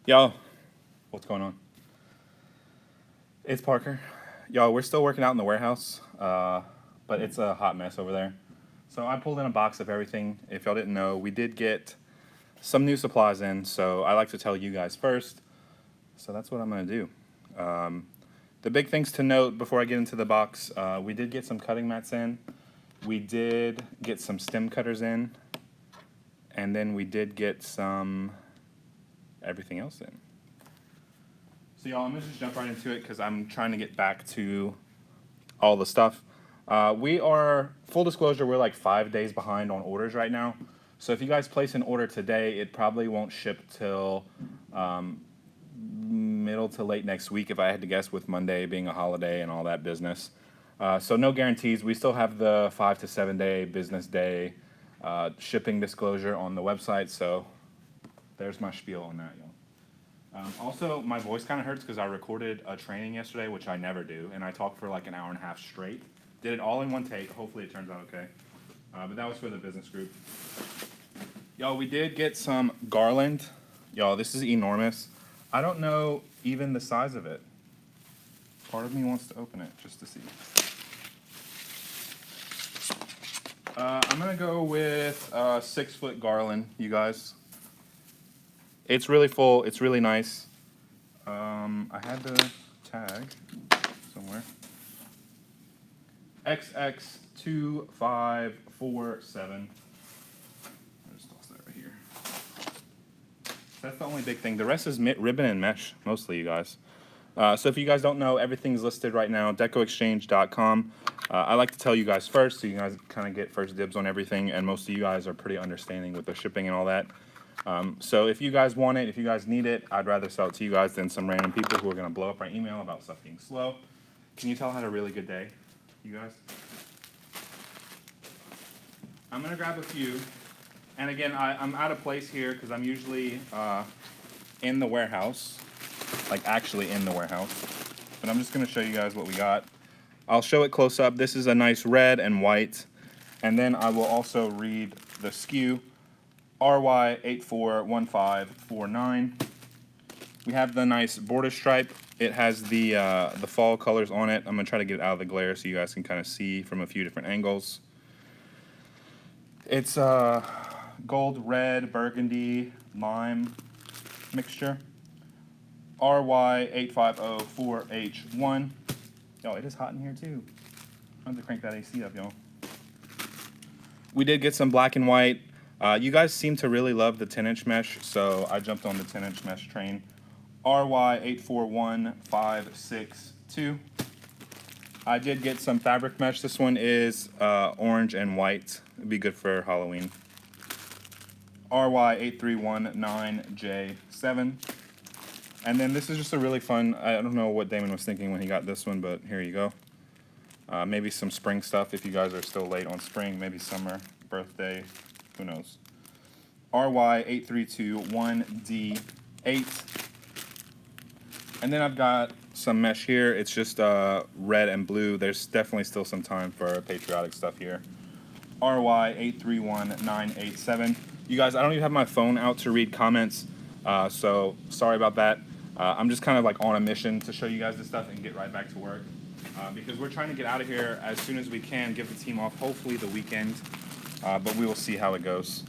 Yo, what's going on? It's Parker. Yo, we're still working out in the warehouse, but it's a hot mess over there. So I pulled in a box of everything. If y'all didn't know, we did get some new supplies in, so I like to tell you guys first. So that's what I'm going to do. The big things to note before I get into the box, we did get some cutting mats in. We did get some stem cutters in. And then we did get some everything else in. So y'all, I'm gonna just jump right into it because I'm trying to get back to all the stuff. We are, full disclosure, we're like 5 days behind on orders right now. So if you guys place an order today, it probably won't ship till middle to late next week, if I had to guess, with Monday being a holiday and all that business. So no guarantees. We still have the 5 to 7 day business day shipping disclosure on the website. So there's my spiel on that, y'all. Also, my voice kind of hurts because I recorded a training yesterday, which I never do, and I talked for like an hour and a half straight. Did it all in one take. Hopefully it turns out okay. But that was for the business group. Y'all, we did get some garland. Y'all, this is enormous. I don't know even the size of it. Part of me wants to open it just to see. I'm going to go with 6-foot garland, you guys. It's really full. It's really nice. I had the tag somewhere. XX2547. I'll just toss that right here. That's the only big thing. The rest is ribbon and mesh, mostly, you guys. So if you guys don't know, everything's listed right now. DecoExchange.com. I like to tell you guys first, so you guys kind of get first dibs on everything, and most of you guys are pretty understanding with the shipping and all that. So if you guys want it, if you guys need it, I'd rather sell it to you guys than some random people who are going to blow up our email about stuff being slow. Can you tell I had a really good day, you guys? I'm going to grab a few. And again, I'm out of place here because I'm usually in the warehouse, like actually in the warehouse. But I'm just going to show you guys what we got. I'll show it close up. This is a nice red and white. And then I will also read the SKU. RY841549. We have the nice border stripe. It has the fall colors on it. I'm gonna try to get it out of the glare so you guys can kind of see from a few different angles. It's gold, red, burgundy, lime mixture. RY8504H1. Yo, it is hot in here too. I have to crank that AC up, y'all. We did get some black and white. You guys seem to really love the 10-inch mesh, so I jumped on the 10-inch mesh train. RY841562. I did get some fabric mesh. This one is orange and white. It'd be good for Halloween. RY8319J7. And then this is just a really fun, I don't know what Damon was thinking when he got this one, but here you go. Maybe some spring stuff if you guys are still late on spring, maybe summer, birthday. Who knows? RY8321D8. And then I've got some mesh here. It's just red and blue. There's definitely still some time for patriotic stuff here. RY831987. You guys, I don't even have my phone out to read comments, so sorry about that. I'm just kind of like on a mission to show you guys this stuff and get right back to work. Because we're trying to get out of here as soon as we can, give the team off, hopefully the weekend. But we will see how it goes.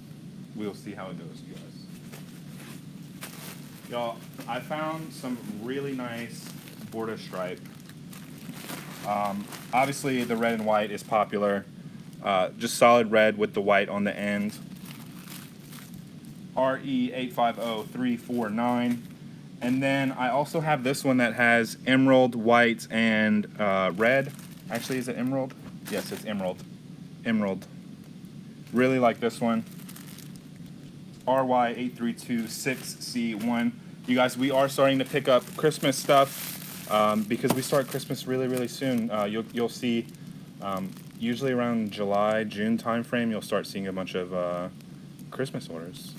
We will see how it goes, you guys. Y'all, I found some really nice border stripe. Obviously, the red and white is popular. Just solid red with the white on the end. RE850349. And then I also have this one that has emerald, white, and red. Actually, is it emerald? Yes, it's emerald. Emerald. Really like this one. RY8326C1. You guys, we are starting to pick up Christmas stuff because we start Christmas really, really soon. You'll see, usually around July, June timeframe, you'll start seeing a bunch of Christmas orders.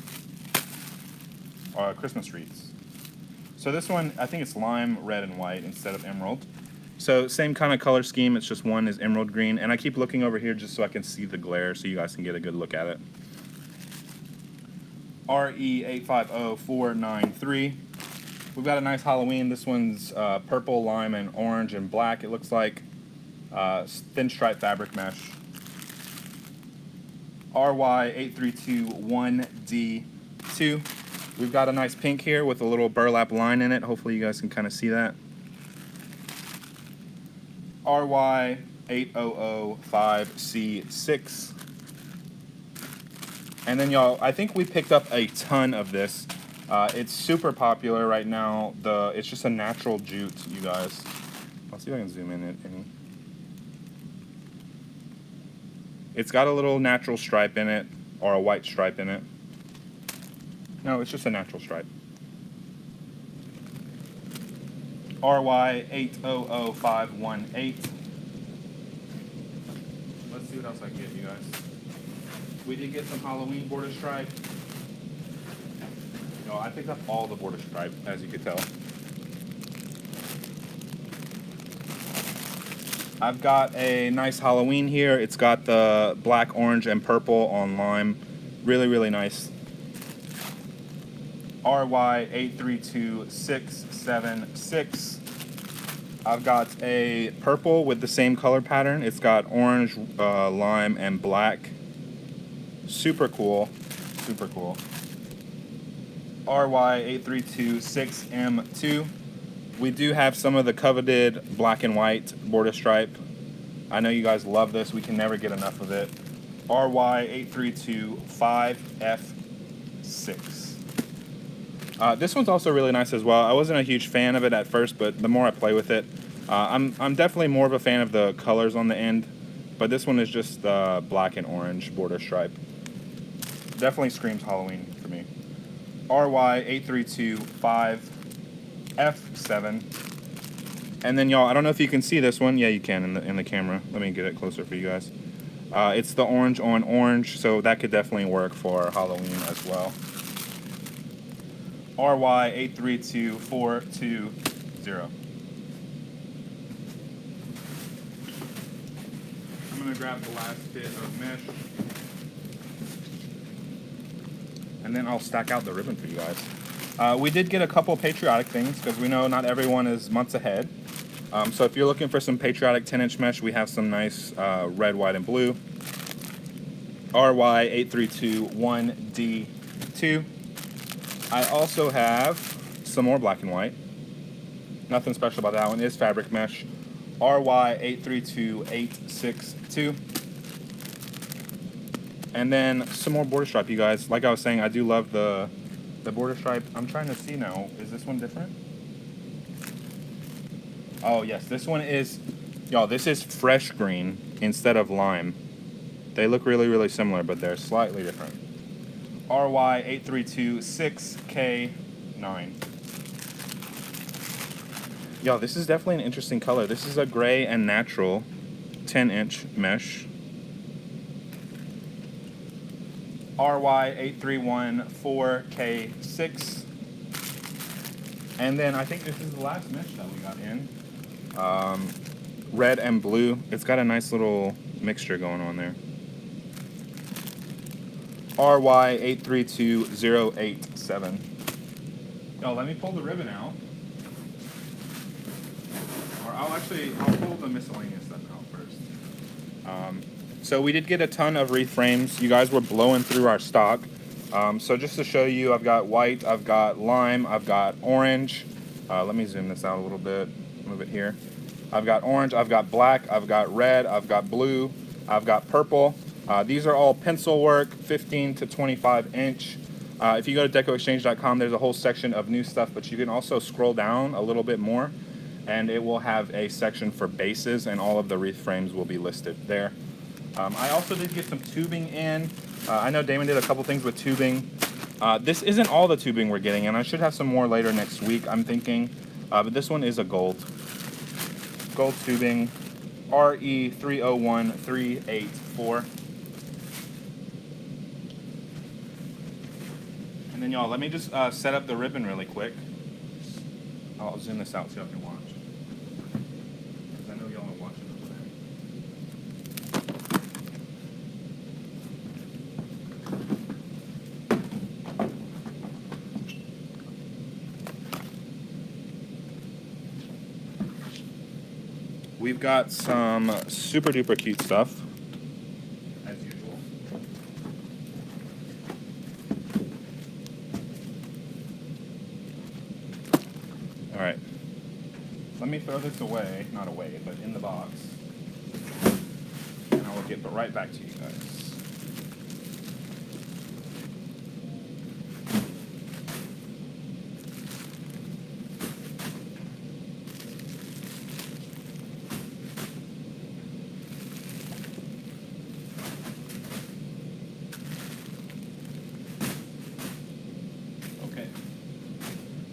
Christmas wreaths. So this one, I think it's lime, red, and white instead of emerald. So same kind of color scheme, it's just one is emerald green. And I keep looking over here just so I can see the glare so you guys can get a good look at it. RE850493. We've got a nice Halloween. This one's purple, lime, and orange and black. It looks like thin stripe fabric mesh. RY8321D2. We've got a nice pink here with a little burlap line in it. Hopefully you guys can kind of see that. RY8005C6. And then y'all, I think we picked up a ton of this. It's super popular right now. It's just a natural jute, you guys. I'll see if I can zoom in it any. It's got a little natural stripe in it, or a white stripe in it. No, it's just a natural stripe. RY800518. Let's see what else I can get, you guys. We did get some Halloween border stripe. No, I picked up all the border stripe, as you could tell. I've got a nice Halloween here. It's got the black, orange, and purple on lime. Really, really nice. RY832676. I've got a purple with the same color pattern. It's got orange, lime, and black. Super cool. Super cool. RY8326M2. We do have some of the coveted black and white border stripe. I know you guys love this. We can never get enough of it. RY8325F6. This one's also really nice as well. I wasn't a huge fan of it at first, but the more I play with it, I'm definitely more of a fan of the colors on the end, but this one is just black and orange border stripe. Definitely screams Halloween for me. RY8325F7. And then y'all, I don't know if you can see this one. Yeah, you can in the camera. Let me get it closer for you guys. It's the orange on orange, so that could definitely work for Halloween as well. RY832420. I'm gonna grab the last bit of mesh, and then I'll stack out the ribbon for you guys. We did get a couple patriotic things because we know not everyone is months ahead. So if you're looking for some patriotic 10-inch mesh, we have some nice red, white, and blue. RY8321D2. I also have some more black and white. Nothing special about that one. It is fabric mesh. RY832862. And then some more border stripe, you guys. Like I was saying, I do love the border stripe. I'm trying to see now. Is this one different? Oh, yes. This one is, y'all, this is fresh green instead of lime. They look really, really similar, but they're slightly different. RY8326K9. Y'all, this is definitely an interesting color. This is a gray and natural 10-inch mesh. RY8314K6. And then I think this is the last mesh that we got in. Red and blue. It's got a nice little mixture going on there. RY832087. Yo, let me pull the ribbon out. Or I'll pull the miscellaneous stuff out first. So we did get a ton of wreath frames. You guys were blowing through our stock. So just to show you, I've got white, I've got lime, I've got orange. Let me zoom this out a little bit, move it here. I've got orange, I've got black, I've got red, I've got blue, I've got purple. These are all pencil work, 15 to 25 inch. If you go to DecoExchange.com, there's a whole section of new stuff, but you can also scroll down a little bit more, and it will have a section for bases, and all of the wreath frames will be listed there. I also did get some tubing in. I know Damon did a couple things with tubing. This isn't all the tubing we're getting, and I should have some more later next week, I'm thinking. But this one is a gold tubing, RE301384. And then y'all, let me just set up the ribbon really quick. I'll zoom this out so y'all can watch. Because I know y'all are watching over there. we've got some super duper cute stuff, as usual. All right, let me throw this away, not away, but in the box, and I will get right back to you guys.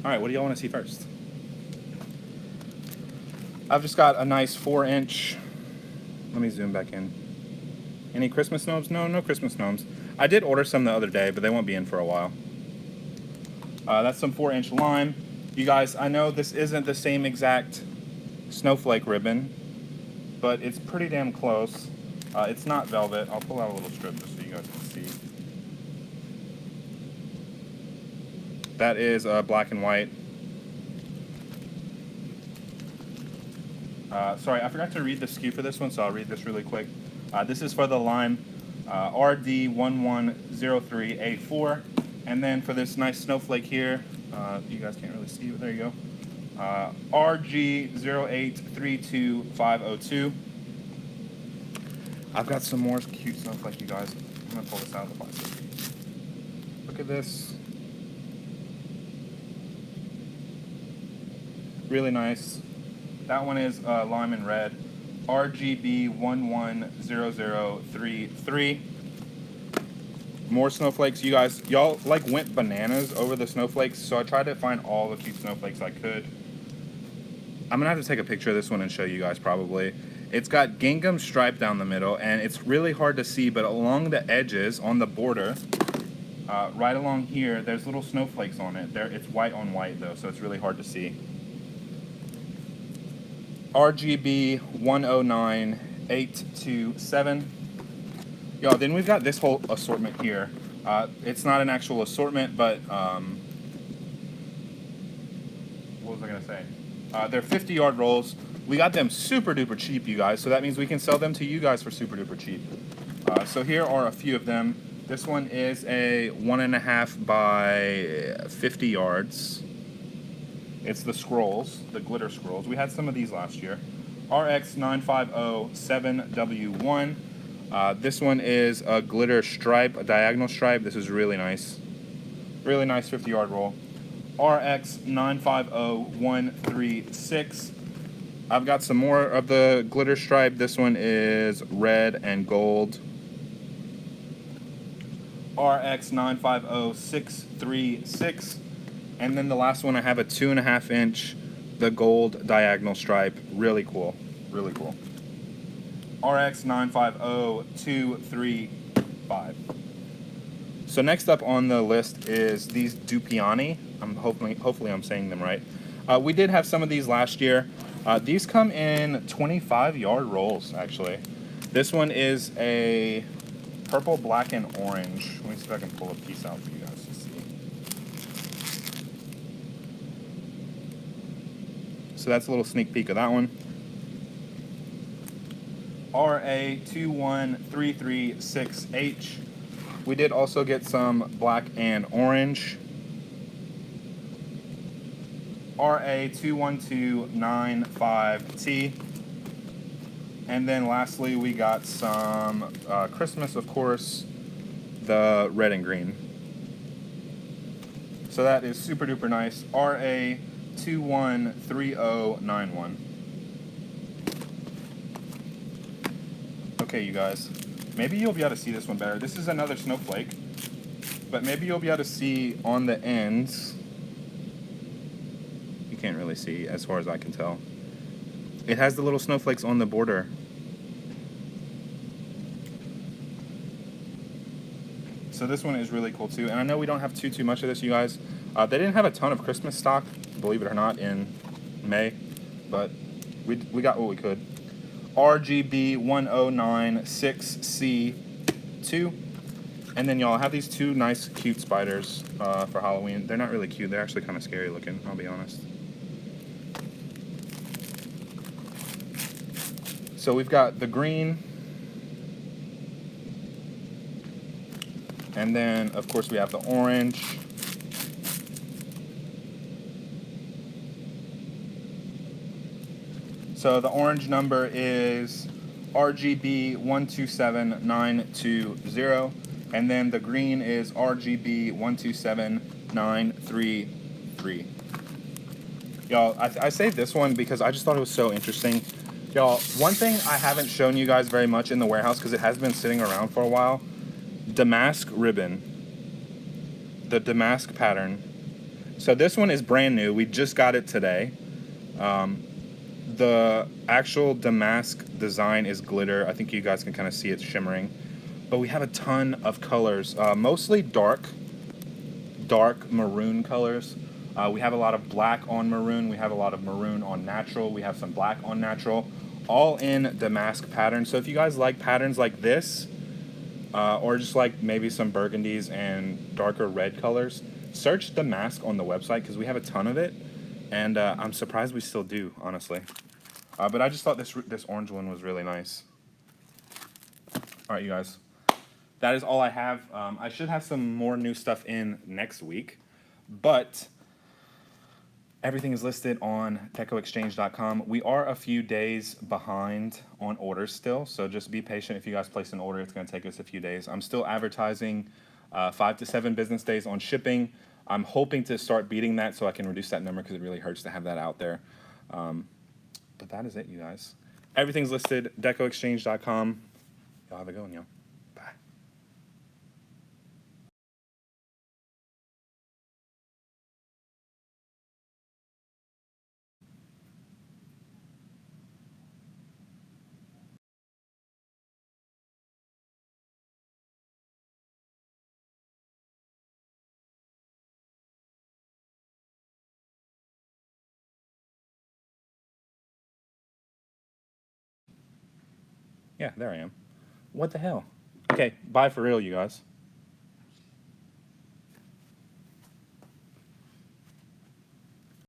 All right, what do y'all want to see first? I've just got a nice 4-inch. Let me zoom back in. Any Christmas gnomes? No, no Christmas gnomes. I did order some the other day, but they won't be in for a while. That's some 4-inch lime. You guys, I know this isn't the same exact snowflake ribbon, but it's pretty damn close. It's not velvet. I'll pull out a little strip just so you guys can see. That is black and white. Sorry, I forgot to read the SKU for this one, so I'll read this really quick. This is for the lime RD1103A4. And then for this nice snowflake here, you guys can't really see, but there you go. RG0832502. I've got some more cute snowflake, you guys. I'm going to pull this out of the plastic. Look at this. Really nice. That one is lime and red. RGB110033. More snowflakes. You guys, y'all like went bananas over the snowflakes, so I tried to find all the cute snowflakes I could. I'm gonna have to take a picture of this one and show you guys probably. It's got gingham stripe down the middle, and it's really hard to see, but along the edges, on the border, right along here, there's little snowflakes on it. It's white on white though, so it's really hard to see. RGB 109827. Yo, then we've got this whole assortment here. It's not an actual assortment, but what was I gonna say? They're 50-yard rolls. We got them super duper cheap, you guys, so that means we can sell them to you guys for super duper cheap. So here are a few of them. This one is a 1.5 by 50 yards. It's the scrolls, the glitter scrolls. We had some of these last year. RX9507W1. This one is a glitter stripe, a diagonal stripe. This is really nice. Really nice 50-yard roll. RX950136. I've got some more of the glitter stripe. This one is red and gold. RX950636. And then the last one, I have a 2.5 inch, the gold diagonal stripe. Really cool. Really cool. RX950235. So next up on the list is these Dupiani. Hopefully I'm saying them right. We did have some of these last year. These come in 25-yard rolls, actually. This one is a purple, black, and orange. Let me see if I can pull a piece out for you guys to see. So that's a little sneak peek of that one. RA21336H. We did also get some black and orange. RA21295T. And then lastly, we got some Christmas, of course, the red and green. So that is super duper nice. RA213091. Okay, you guys. Maybe you'll be able to see this one better. This is another snowflake, but maybe you'll be able to see on the ends. You can't really see as far as I can tell. It has the little snowflakes on the border. So this one is really cool too. And I know we don't have too much of this, you guys. They didn't have a ton of Christmas stock, believe it or not, in May, but we got what we could. RGB 1096C2. And then y'all have these two nice cute spiders for Halloween. They're not really cute, they're actually kind of scary looking, I'll be honest. So we've got the green, and then of course we have the orange, so the orange number is RGB 127920, and then the green is RGB 127933. Y'all, I saved this one because I just thought it was so interesting. Y'all, one thing I haven't shown you guys very much in the warehouse because it has been sitting around for a while, Damask ribbon, the Damask pattern. So this one is brand new. We just got it today. The actual Damask design is glitter. I think you guys can kind of see it shimmering. But we have a ton of colors, mostly dark maroon colors. We have a lot of black on maroon. We have a lot of maroon on natural. We have some black on natural, all in Damask patterns. So if you guys like patterns like this, or just like maybe some burgundies and darker red colors, search Damask on the website because we have a ton of it. And I'm surprised we still do, honestly. But I just thought this orange one was really nice. All right, you guys. That is all I have. I should have some more new stuff in next week. But everything is listed on DecoExchange.com. We are a few days behind on orders still. So just be patient. If you guys place an order, it's going to take us a few days. I'm still advertising 5 to 7 business days on shipping. I'm hoping to start beating that so I can reduce that number because it really hurts to have that out there. But that is it, you guys. Everything's listed, DecoExchange.com. Y'all have a good one, y'all. Bye. Yeah, there I am. What the hell? Okay, bye for real, you guys.